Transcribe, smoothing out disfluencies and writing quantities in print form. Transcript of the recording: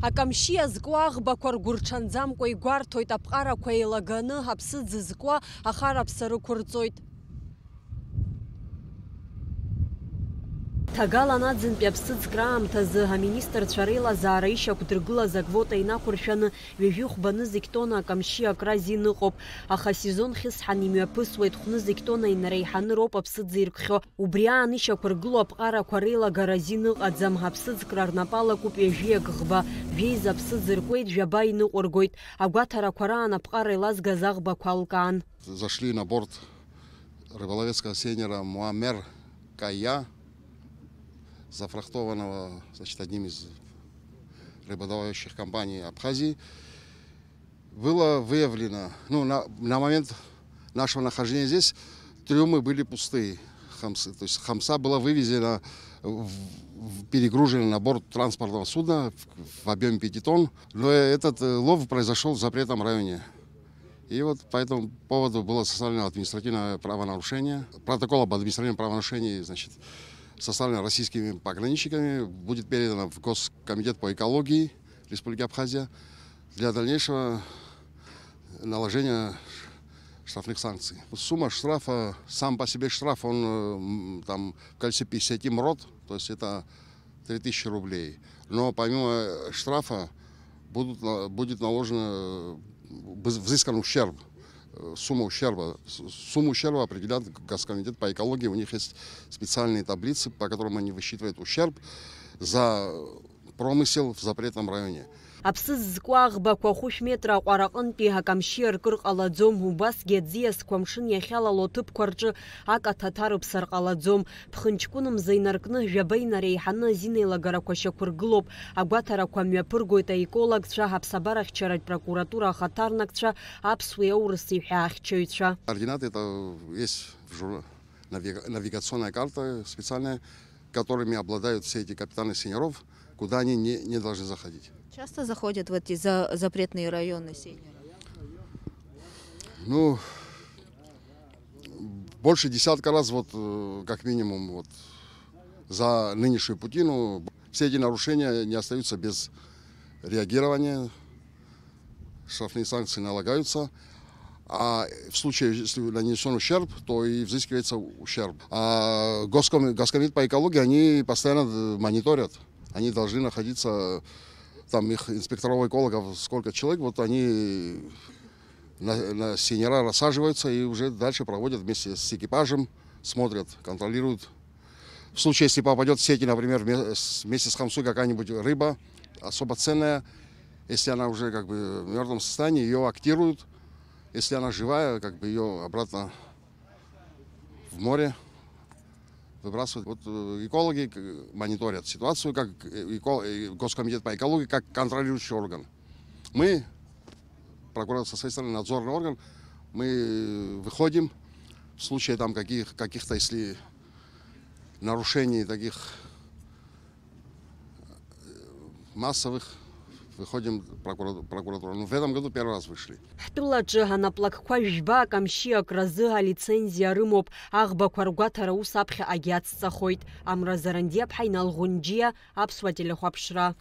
Акамши азкуа аӷбақәа ргәырҽанӡамкәа игәарҭоит, аԥҟарақәа еилаганы аԥсыӡ зкуа ахараԥса рықәырҵоит. Ҭагалан аӡынтәи аԥсыӡк раамҭазы аминистрцәа реилазаара ишьақәдыргылаз аквота инақәыршәаны ҩажәи хәбаны зегь тонна акамшьи акра азин ыҟоуп. Аха сезон хьысҳан имҩаԥысуеит, хәны зегь тонна инареиҳаны роуп аԥсыӡ иркхьо. Убри аан ишьақәыргыло аԥҟарақәа реилагара азин ыҟаӡам. Аԥсыӡкра рнапалакуп ҩажәи акӷба. Жәеиза аԥсыӡ ркуеит, жәаба иныҟәыргоит. Агәаҭарақәа раан аԥҟара еилазгаз аӷбақәа алкаан. Зашли на борт рыболовецкого сейнера Муаммер Кая, зафрахтованного, значит, одним из рыбодобывающих компаний Абхазии, было выявлено, на момент нашего нахождения здесь трюмы были пустые, хамсы, то есть хамса была вывезена, перегружена на борт транспортного судна в объеме 5 тонн, но этот лов произошел в запретном районе. И вот по этому поводу было составлено административное правонарушение. Протокол об административном правонарушении, значит, составлен российскими пограничниками, будет передано в Госкомитет по экологии Республики Абхазия для дальнейшего наложения штрафных санкций. Сумма штрафа, сам по себе штраф, он там в количестве 50 мрот, то есть это 3000 рублей. Но помимо штрафа будет наложено взыскан ущерб. Сумму ущерба определяет Госкомитет по экологии. У них есть специальные таблицы, по которым они высчитывают ущерб за промысел в запретном районе. Аԥсыӡ зкуа аӷбақәа хәышә метра аҟәараҟынтәи акамшьи аркыр ҟалаӡом. Убасгьы аӡиасқәа амшын иахьалало ҭыԥқәа рҿы акаҭа ҭарыԥсар ҟалаӡом. Ԥхынҷкәынымза инаркны жәаба инареиҳаны азин еилагарақәа шьақәыргылоуп. Агәаҭарақәа мҩаԥыргоит аекологцәа, аԥсабарахьчаратә прокуратура ахаҭарнакцәа, аԥсуеи аурыси ҳәаахьчаҩцәа. Координаты это есть навигационная карта специальная, которыми обладают все эти капитаны сейнеров, куда они не должны заходить. Часто заходят в эти запретные районы сейнера? Ну, больше десятка раз, вот, как минимум, вот, за нынешнюю путину. Все эти нарушения не остаются без реагирования, штрафные санкции налагаются. А в случае, если нанесен ущерб, то и взыскивается ущерб. А Госкомитет по экологии, они постоянно мониторят. Они должны находиться, там их инспекторов, экологов, сколько человек, вот они на сейнера рассаживаются и уже дальше проводят вместе с экипажем, смотрят, контролируют. В случае, если попадет в сети, например, вместе с хамсой какая-нибудь рыба особо ценная, если она уже как бы в мертвом состоянии, ее актируют. Если она живая, как бы ее обратно в море выбрасывают. Вот экологи мониторят ситуацию, как Госкомитет по экологии, как контролирующий орган. Мы, прокуратура, со своей стороны, надзорный орган, мы выходим в случае там каких-то, если нарушений таких массовых, выходим в прокуратуру. Но в этом году первый раз вышли. Ҳтәылаҿы анаплакқәа жәба акамшьи акразы алицензиа рымоуп. Аӷбақәа ргәаҭара ус аԥхьаҟагьы ацҵахоит. Амра Заранди-аԥҳа, Инал Ӷәынџьиа, Аԥсуа телехәаԥшра.